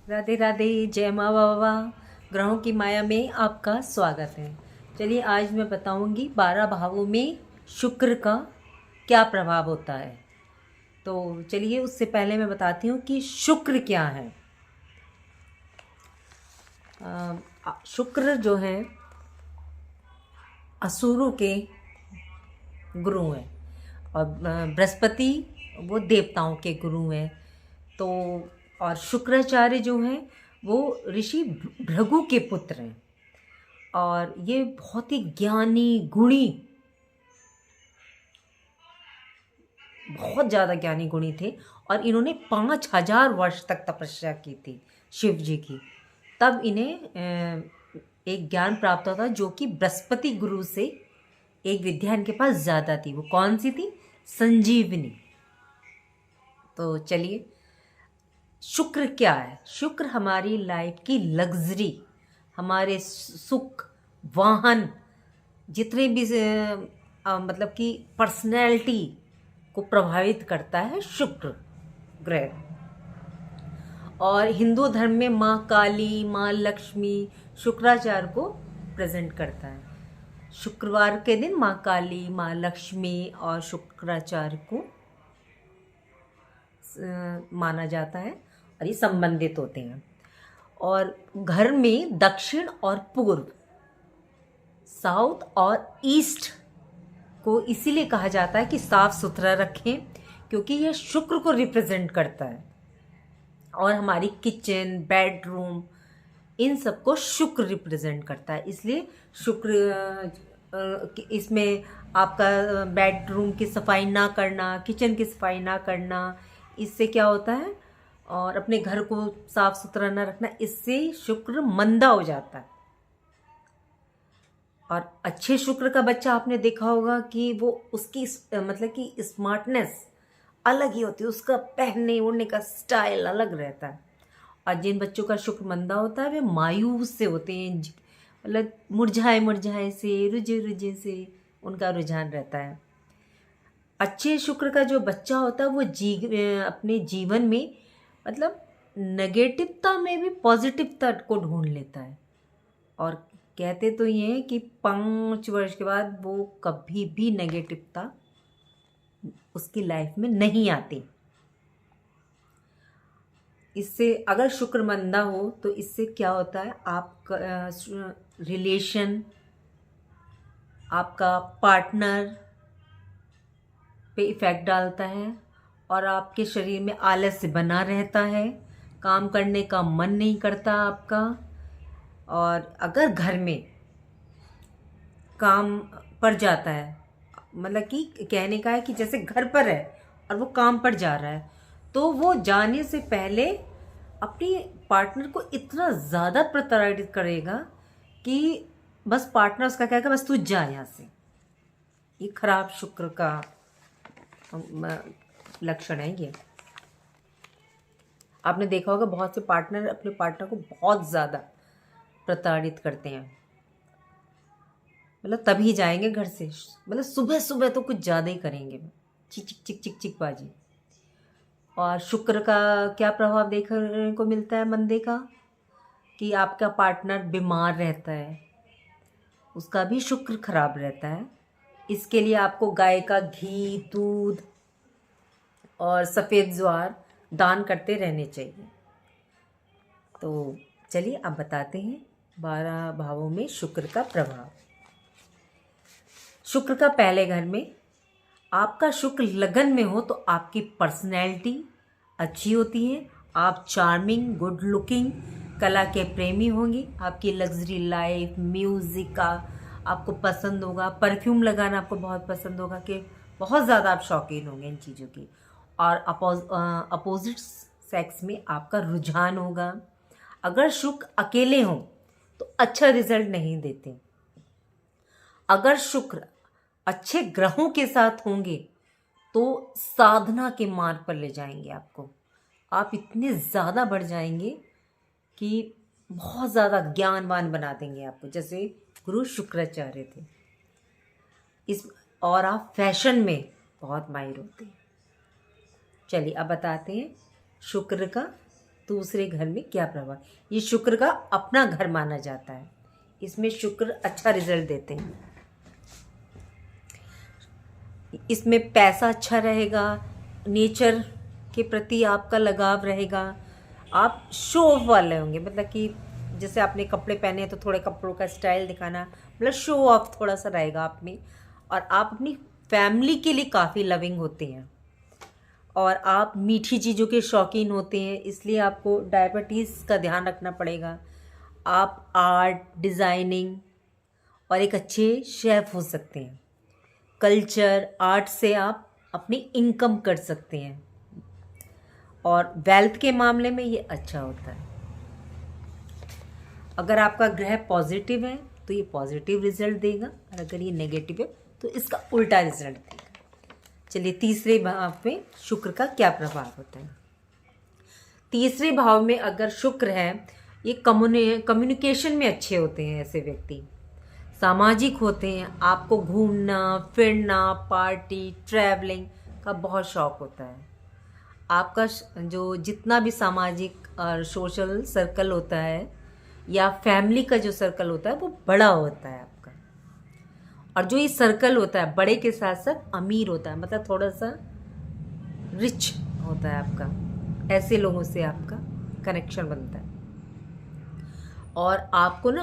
राधे राधे, जय माँ बाबा। ग्रहों की माया में आपका स्वागत है। चलिए आज मैं बताऊंगी 12 भावों में शुक्र का क्या प्रभाव होता है। तो चलिए उससे पहले मैं बताती हूँ कि शुक्र क्या है। शुक्र जो है असुरों के गुरु हैं और बृहस्पति वो देवताओं के गुरु हैं। तो और शुक्राचार्य जो हैं वो ऋषि भृगु के पुत्र हैं और ये बहुत ही ज्ञानी गुणी, बहुत ज़्यादा ज्ञानी गुणी थे। और इन्होंने 5000 वर्ष तक तपस्या की थी शिव जी की। तब इन्हें एक ज्ञान प्राप्त होता जो कि बृहस्पति गुरु से एक विद्या इनके पास ज़्यादा थी। वो कौन सी थी? संजीवनी। तो चलिए, शुक्र क्या है? शुक्र हमारी लाइफ की लग्जरी, हमारे सुख, वाहन, जितने भी मतलब कि पर्सनैलिटी को प्रभावित करता है शुक्र ग्रह। और हिंदू धर्म में माँ काली, माँ लक्ष्मी शुक्राचार्य को प्रेजेंट करता है। शुक्रवार के दिन माँ काली, माँ लक्ष्मी और शुक्राचार्य को माना जाता है और ये संबंधित होते हैं। और घर में दक्षिण और पूर्व, साउथ और ईस्ट को इसीलिए कहा जाता है कि साफ सुथरा रखें, क्योंकि यह शुक्र को रिप्रेजेंट करता है। और हमारी किचन, बेडरूम, इन सबको शुक्र रिप्रेजेंट करता है। इसलिए शुक्र इसमें आपका बेडरूम की सफाई ना करना, किचन की सफाई ना करना, इससे क्या होता है, और अपने घर को साफ सुथरा ना रखना, इससे शुक्र मंदा हो जाता है। और अच्छे शुक्र का बच्चा आपने देखा होगा कि वो उसकी मतलब कि स्मार्टनेस अलग ही होती है, उसका पहनने ओढ़ने का स्टाइल अलग रहता है। और जिन बच्चों का शुक्र मंदा होता है वे मायूस से होते हैं, मतलब मुरझाए मुरझाए से, रुझे रुझे से उनका रुझान रहता है। अच्छे शुक्र का जो बच्चा होता है वो अपने जीवन में मतलब नेगेटिवता में भी पॉजिटिवता को ढूंढ लेता है। और कहते तो ये हैं कि 5 वर्ष के बाद वो कभी भी नेगेटिवता उसकी लाइफ में नहीं आती। इससे अगर शुक्र मंदा हो तो इससे क्या होता है, आपका रिलेशन, आपका पार्टनर पे इफ़ेक्ट डालता है और आपके शरीर में आलस्य बना रहता है, काम करने का मन नहीं करता आपका। और अगर घर में काम पड़ जाता है, मतलब कि कहने का है कि जैसे घर पर है और वो काम पर जा रहा है, तो वो जाने से पहले अपनी पार्टनर को इतना ज़्यादा प्रताड़ित करेगा कि बस पार्टनर उसका कहेगा बस तू जा यहाँ से। ये खराब शुक्र का लक्षण है ये। आपने देखा होगा बहुत से पार्टनर अपने पार्टनर को बहुत ज़्यादा प्रताड़ित करते हैं, मतलब तभी जाएंगे घर से, मतलब सुबह सुबह तो कुछ ज़्यादा ही करेंगे, चिक चिक चिक चिक चिक बाजी। और शुक्र का क्या प्रभाव देखने को मिलता है मंदे का, कि आपका पार्टनर बीमार रहता है, उसका भी शुक्र खराब रहता है। इसके लिए आपको गाय का घी, दूध और सफ़ेद ज्वार दान करते रहने चाहिए। तो चलिए अब बताते हैं 12 भावों में शुक्र का प्रभाव। शुक्र का पहले घर में आपका शुक्र लगन में हो तो आपकी पर्सनैलिटी अच्छी होती है, आप चार्मिंग, गुड लुकिंग, कला के प्रेमी होंगे, आपकी लग्जरी लाइफ, म्यूज़िक का आपको पसंद होगा, परफ्यूम लगाना आपको बहुत पसंद होगा, कि बहुत ज़्यादा आप शौकीन होंगे इन चीज़ों की। और अपोजिट सेक्स में आपका रुझान होगा। अगर शुक्र अकेले हों तो अच्छा रिजल्ट नहीं देते। अगर शुक्र अच्छे ग्रहों के साथ होंगे तो साधना के मार्ग पर ले जाएंगे आपको। आप इतने ज़्यादा बढ़ जाएंगे कि बहुत ज़्यादा ज्ञानवान बना देंगे आपको, जैसे गुरु शुक्राचार्य थे इस। और आप फैशन में बहुत माहिर होते हैं। चलिए अब बताते हैं शुक्र का दूसरे घर में क्या प्रभाव। ये शुक्र का अपना घर माना जाता है, इसमें शुक्र अच्छा रिजल्ट देते हैं। इसमें पैसा अच्छा रहेगा, नेचर के प्रति आपका लगाव रहेगा, आप शो ऑफ वाले होंगे, मतलब कि जैसे आपने कपड़े पहने हैं तो थोड़े कपड़ों का स्टाइल दिखाना, मतलब शो ऑफ थोड़ा सा रहेगा आप में। और आप अपनी फैमिली के लिए काफ़ी लविंग होते हैं और आप मीठी चीज़ों के शौकीन होते हैं, इसलिए आपको डायबिटीज़ का ध्यान रखना पड़ेगा। आप आर्ट, डिज़ाइनिंग और एक अच्छे शेफ़ हो सकते हैं। कल्चर, आर्ट से आप अपनी इनकम कर सकते हैं और वेल्थ के मामले में ये अच्छा होता है। अगर आपका ग्रह पॉजिटिव है तो ये पॉजिटिव रिजल्ट देगा, और अगर ये नेगेटिव है तो इसका उल्टा रिजल्ट देगा। चलिए तीसरे भाव में शुक्र का क्या प्रभाव होता है। तीसरे भाव में अगर शुक्र है, ये कम्युनिकेशन में अच्छे होते हैं, ऐसे व्यक्ति सामाजिक होते हैं। आपको घूमना फिरना, पार्टी, ट्रैवलिंग का बहुत शौक़ होता है। आपका जो जितना भी सामाजिक और सोशल सर्कल होता है या फैमिली का जो सर्कल होता है वो बड़ा होता है आपका, और जो ये सर्कल होता है बड़े के साथ साथ अमीर होता है, मतलब थोड़ा सा रिच होता है आपका। ऐसे लोगों से आपका कनेक्शन बनता है। और आपको ना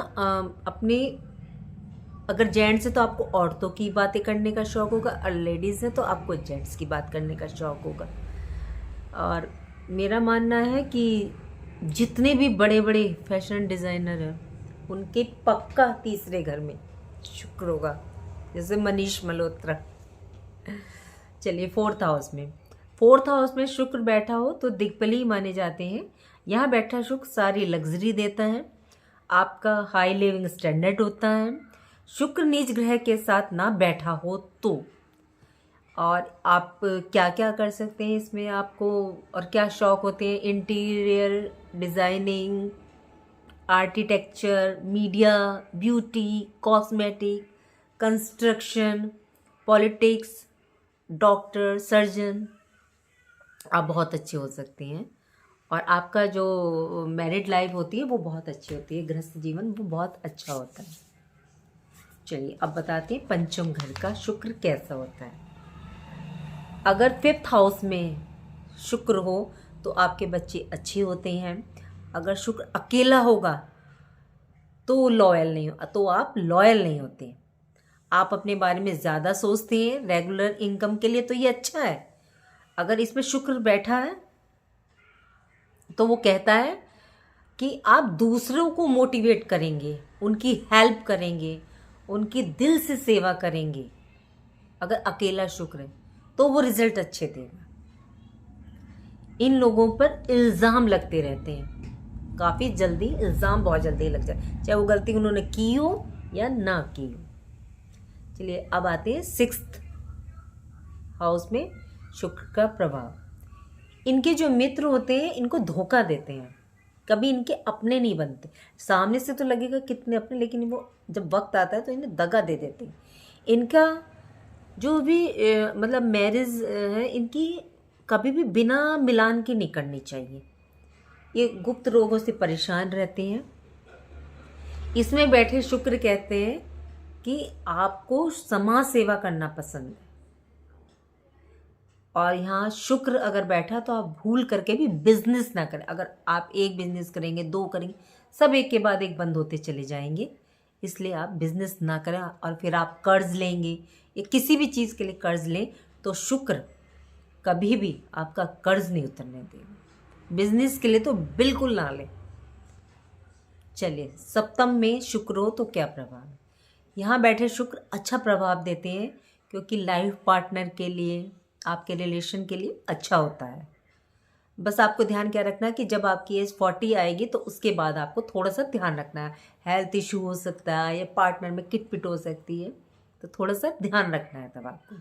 अपने, अगर जेंट्स है तो आपको औरतों की बातें करने का शौक़ होगा, और लेडीज़ है तो आपको जेंट्स की बात करने का शौक़ होगा। और मेरा मानना है कि जितने भी बड़े बड़े फैशन डिज़ाइनर हैं उनके पक्का तीसरे घर में शुक्र होगा, जैसे मनीष मल्होत्रा। चलिए फोर्थ हाउस में शुक्र बैठा हो तो दिग्बली माने जाते हैं। यहाँ बैठा शुक्र सारी लग्जरी देता है, आपका हाई लिविंग स्टैंडर्ड होता है। शुक्र नीच ग्रह के साथ ना बैठा हो तो, और आप क्या क्या कर सकते हैं इसमें आपको, और क्या शौक़ होते हैं। Interior designing, architecture, media, beauty, cosmetic, construction, politics, doctor, surgeon, आप बहुत अच्छे हो सकते हैं। और आपका जो मैरिड लाइफ होती है वो बहुत अच्छी होती है, गृहस्थ जीवन वो बहुत अच्छा होता है। चलिए अब बताते हैं पंचम घर का शुक्र कैसा होता है। अगर फिफ्थ हाउस में शुक्र हो तो आपके बच्चे अच्छे होते हैं। अगर शुक्र अकेला होगा तो आप लॉयल नहीं होते। आप अपने बारे में ज़्यादा सोचते हैं रेगुलर इनकम के लिए, तो ये अच्छा है। अगर इसमें शुक्र बैठा है तो वो कहता है कि आप दूसरों को मोटिवेट करेंगे, उनकी हेल्प करेंगे, उनकी दिल से सेवा करेंगे। अगर अकेला शुक्र है तो वो रिजल्ट अच्छे देगा। इन लोगों पर इल्ज़ाम लगते रहते हैं, काफ़ी जल्दी इल्ज़ाम बहुत जल्दी लग जाए, चाहे वो गलती उन्होंने की हो या ना की हो। चलिए अब आते हैं सिक्स्थ हाउस में शुक्र का प्रभाव। इनके जो मित्र होते हैं इनको धोखा देते हैं, कभी इनके अपने नहीं बनते। सामने से तो लगेगा कितने अपने, लेकिन वो जब वक्त आता है तो इन्हें दगा दे देते हैं। इनका जो भी मतलब मैरिज है इनकी कभी भी बिना मिलान की नहीं करनी चाहिए। ये गुप्त रोगों से परेशान रहते हैं। इसमें बैठे शुक्र कहते हैं कि आपको समाज सेवा करना पसंद है, और यहाँ शुक्र अगर बैठा तो आप भूल करके भी बिजनेस ना करें। अगर आप एक बिजनेस करेंगे, दो करेंगे, सब एक के बाद एक बंद होते चले जाएंगे। इसलिए आप बिजनेस ना करें। और फिर आप कर्ज लेंगे या किसी भी चीज़ के लिए कर्ज लें तो शुक्र कभी भी आपका कर्ज नहीं उतरने देगा। बिजनेस के लिए तो बिल्कुल ना लें। चलिए सप्तम में शुक्र हो तो क्या प्रभाव है। यहाँ बैठे शुक्र अच्छा प्रभाव देते हैं, क्योंकि लाइफ पार्टनर के लिए, आपके रिलेशन के लिए अच्छा होता है। बस आपको ध्यान क्या रखना है कि जब आपकी एज 40 आएगी तो उसके बाद आपको थोड़ा सा ध्यान रखना है। हेल्थ इशू हो सकता है या पार्टनर में किटपिट हो सकती है, तो थोड़ा सा ध्यान रखना है तब आपको।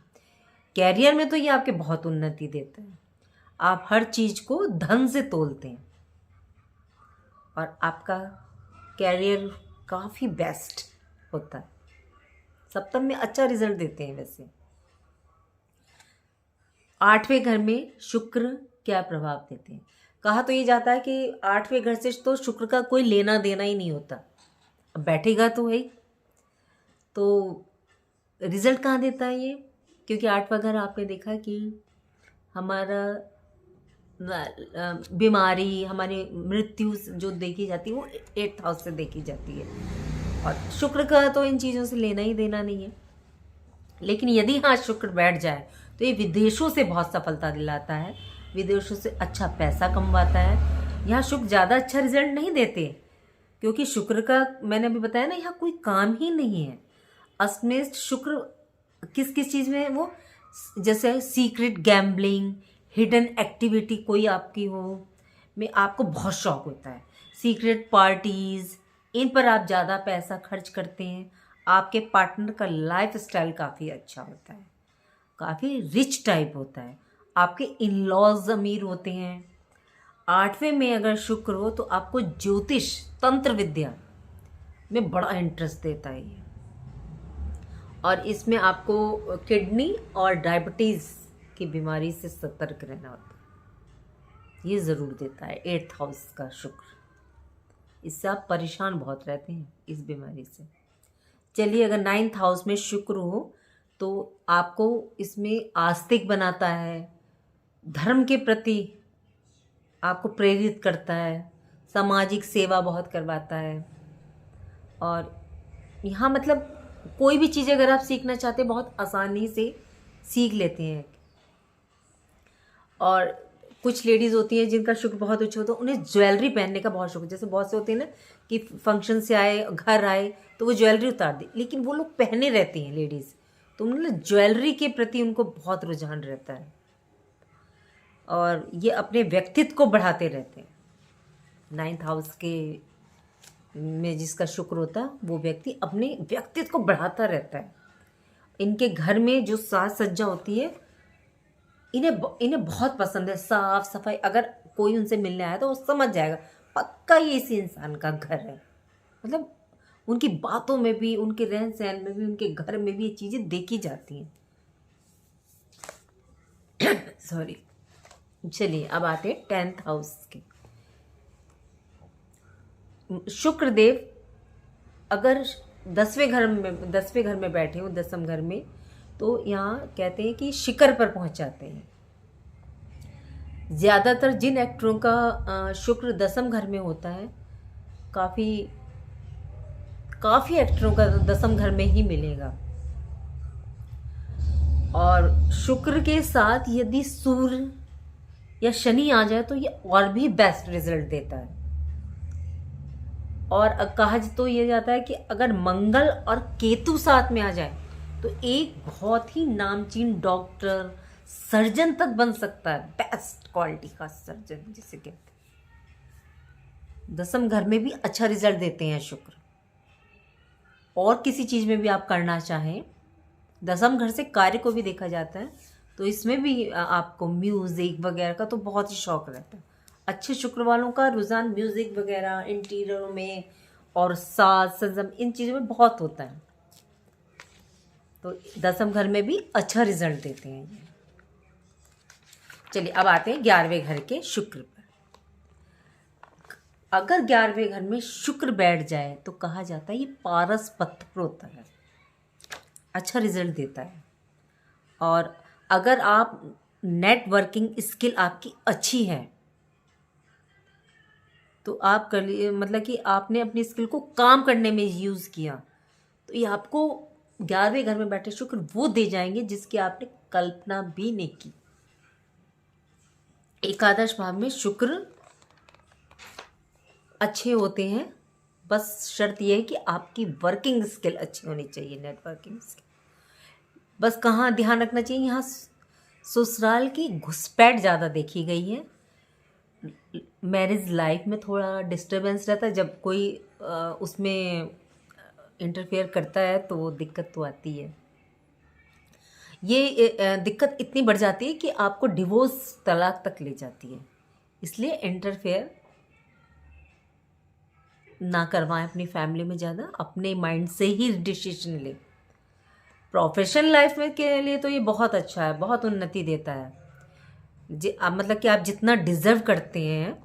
कैरियर में तो ये आपके बहुत उन्नति देता है, आप हर चीज़ को धन से तोलते हैं और आपका कैरियर काफ़ी बेस्ट होता है। सप्तम में अच्छा रिजल्ट देते हैं। वैसे आठवें घर में शुक्र क्या प्रभाव देते हैं। कहा तो ये जाता है कि 8वें घर से तो शुक्र का कोई लेना देना ही नहीं होता, अब बैठेगा तो है ही। तो रिजल्ट कहाँ देता है ये? क्योंकि 8वां घर आपने देखा कि हमारा बीमारी, हमारी मृत्यु जो देखी जाती है वो 8th हाउस से देखी जाती है, और शुक्र का तो इन चीज़ों से लेना ही देना नहीं है। लेकिन यदि हाँ शुक्र बैठ जाए तो ये विदेशों से बहुत सफलता दिलाता है, विदेशों से अच्छा पैसा कमवाता है। यहाँ शुक्र ज़्यादा अच्छा रिजल्ट नहीं देते, क्योंकि शुक्र का मैंने अभी बताया ना, यहाँ कोई काम ही नहीं है। अष्टमेश शुक्र किस किस चीज़ में है वो, जैसे सीक्रेट गैम्बलिंग, हिडन एक्टिविटी कोई आपकी हो में आपको बहुत शौक होता है, सीक्रेट पार्टीज़, इन पर आप ज़्यादा पैसा खर्च करते हैं। आपके पार्टनर का लाइफ स्टाइल काफ़ी अच्छा होता है, काफ़ी रिच टाइप होता है, आपके इन लॉज अमीर होते हैं। 8वें में अगर शुक्र हो तो आपको ज्योतिष तंत्र विद्या में बड़ा इंटरेस्ट देता है ये, और इसमें आपको किडनी और डायबिटीज़ की बीमारी से सतर्क रहना होता है, ये ज़रूर देता है 8th हाउस का शुक्र। इससे आप परेशान बहुत रहते हैं इस बीमारी से। चलिए, अगर 9th हाउस में शुक्र हो तो आपको इसमें आस्तिक बनाता है, धर्म के प्रति आपको प्रेरित करता है, सामाजिक सेवा बहुत करवाता है। और यहाँ मतलब कोई भी चीज़ अगर आप सीखना चाहते हैं बहुत आसानी से सीख लेते हैं। और कुछ लेडीज़ होती हैं जिनका शुक्र बहुत अच्छा होता है, उन्हें ज्वेलरी पहनने का बहुत शौक है। जैसे बहुत से होते हैं ना कि फंक्शन से आए, घर आए तो वो ज्वेलरी उतार दी, लेकिन वो लोग पहने रहती हैं लेडीज़, तो मतलब ज्वेलरी के प्रति उनको बहुत रुझान रहता है, और ये अपने व्यक्तित्व को बढ़ाते रहते हैं। 9th हाउस के में जिसका शुक्र होता है वो व्यक्ति अपने व्यक्तित्व को बढ़ाता रहता है। इनके घर में जो साज सज्जा होती है इन्हें बहुत पसंद है, साफ सफाई। अगर कोई उनसे मिलने आया तो वो समझ जाएगा पक्का ये इसी इंसान का घर है। मतलब उनकी बातों में भी, उनके रहन सहन में भी, उनके घर में भी ये चीज़ें देखी जाती हैं। सॉरी। चलिए, अब आते हैं 10th हाउस के। शुक्रदेव अगर 10वें घर में बैठे हो, 10th घर में, तो यहाँ कहते हैं कि शिखर पर पहुंच जाते हैं। ज़्यादातर जिन एक्टरों का शुक्र 10th घर में होता है, काफ़ी एक्टरों का 10th घर में ही मिलेगा। और शुक्र के साथ यदि सूर्य या शनि आ जाए तो ये और भी बेस्ट रिजल्ट देता है। और कहा तो ये जाता है कि अगर मंगल और केतु साथ में आ जाए तो एक बहुत ही नामचीन डॉक्टर, सर्जन तक बन सकता है, बेस्ट क्वालिटी का सर्जन जिसे कहते हैं। 10th घर में भी अच्छा रिजल्ट देते हैं शुक्र। और किसी चीज़ में भी आप करना चाहें, 10th घर से कार्य को भी देखा जाता है, तो इसमें भी आपको म्यूज़िक वगैरह का तो बहुत ही शौक रहता है। अच्छे शुक्र वालों का रुझान म्यूज़िक वगैरह, इंटीरियरों में और साज सज्जा, इन चीज़ों में बहुत होता है, तो 10th घर में भी अच्छा रिजल्ट देते हैं। चलिए, अब आते हैं 11वें घर के शुक्र पर। अगर 11वें घर में शुक्र बैठ जाए तो कहा जाता है ये पारस पत्थर होता है, अच्छा रिजल्ट देता है। और अगर आप नेटवर्किंग स्किल आपकी अच्छी है तो आप कर लिए, मतलब कि आपने अपनी स्किल को काम करने में यूज़ किया, तो ये आपको 11वें घर में बैठे शुक्र वो दे जाएंगे जिसकी आपने कल्पना भी नहीं की। एकादश भाव में शुक्र अच्छे होते हैं, बस शर्त यह है कि आपकी वर्किंग स्किल अच्छी होनी चाहिए, नेटवर्किंग स्किल। बस कहाँ ध्यान रखना चाहिए, यहाँ ससुराल की घुसपैठ ज़्यादा देखी गई है। मैरिज लाइफ में थोड़ा डिस्टर्बेंस रहता है, जब कोई उसमें इंटरफेयर करता है तो दिक्कत तो आती है। ये दिक्कत इतनी बढ़ जाती है कि आपको डिवोर्स, तलाक तक ले जाती है। इसलिए इंटरफेयर ना करवाएं अपनी फैमिली में ज़्यादा, अपने माइंड से ही डिसीजन लें। प्रोफेशनल लाइफ में के लिए तो ये बहुत अच्छा है, बहुत उन्नति देता है। मतलब कि आप जितना डिज़र्व करते हैं,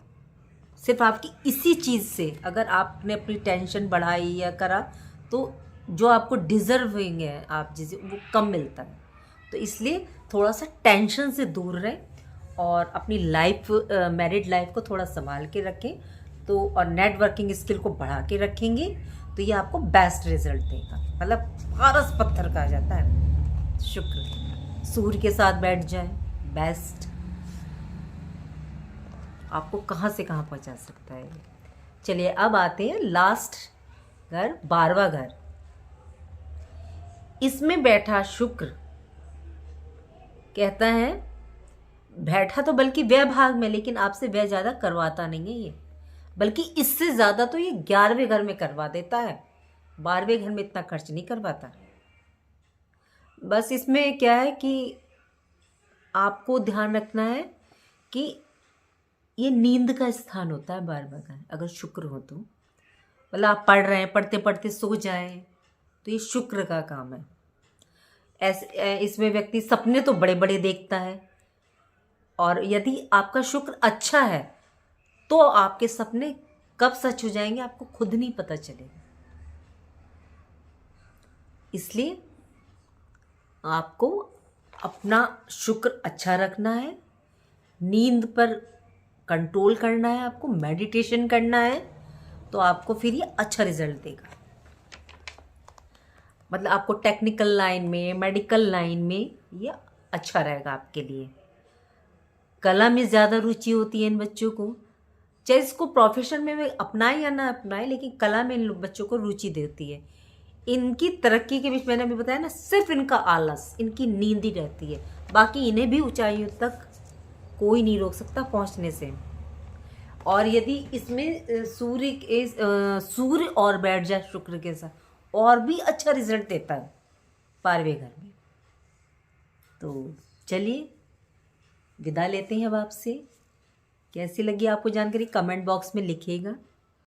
सिर्फ आपकी इसी चीज़ से अगर आपने अपनी टेंशन बढ़ाई या करा तो जो आपको डिज़र्विंग है आप जिसे वो कम मिलता है। तो इसलिए थोड़ा सा टेंशन से दूर रहें और अपनी लाइफ, मैरिड लाइफ को थोड़ा संभाल के रखें तो, और नेटवर्किंग स्किल को बढ़ा के रखेंगे तो ये आपको बेस्ट रिजल्ट देगा। मतलब पारस पत्थर कहा जाता है शुक्र, सूर्य के साथ बैठ जाए, बेस्ट, आपको कहाँ से कहाँ पहुँचा सकता है। चलिए अब आते हैं लास्ट घर, 12वां घर। इसमें बैठा शुक्र कहता है, बैठा तो बल्कि व्यय भाग में, लेकिन आपसे व्यय ज़्यादा करवाता नहीं है ये, बल्कि इससे ज़्यादा तो ये 11वें घर में करवा देता है, 12वें घर में इतना खर्च नहीं करवाता। बस इसमें क्या है कि आपको ध्यान रखना है कि ये नींद का स्थान होता है 12वां घर, अगर शुक्र हो तो। मतलब आप पढ़ रहे हैं, पढ़ते पढ़ते सो जाएं तो ये शुक्र का काम है। ऐसे इसमें व्यक्ति सपने तो बड़े बड़े देखता है, और यदि आपका शुक्र अच्छा है तो आपके सपने कब सच हो जाएंगे आपको खुद नहीं पता चलेगा। इसलिए आपको अपना शुक्र अच्छा रखना है, नींद पर कंट्रोल करना है, आपको मेडिटेशन करना है, तो आपको फिर ये अच्छा रिजल्ट देगा। मतलब आपको टेक्निकल लाइन में, मेडिकल लाइन में ये अच्छा रहेगा आपके लिए। कला में ज़्यादा रुचि होती है इन बच्चों को, चाहे इसको प्रोफेशन में अपनाए या ना अपनाए, लेकिन कला में इन बच्चों को रुचि देती है। इनकी तरक्की के बीच मैंने अभी बताया ना, सिर्फ इनका आलस, इनकी नींद ही रहती है, बाकी इन्हें भी ऊंचाइयों तक कोई नहीं रोक सकता पहुंचने से। और यदि इसमें सूर्य और बैठ जाए शुक्र के साथ, और भी अच्छा रिजल्ट देता है 12वें घर में। तो चलिए विदा लेते हैं अब आपसे। कैसी लगी आपको जानकारी कमेंट बॉक्स में लिखिएगा।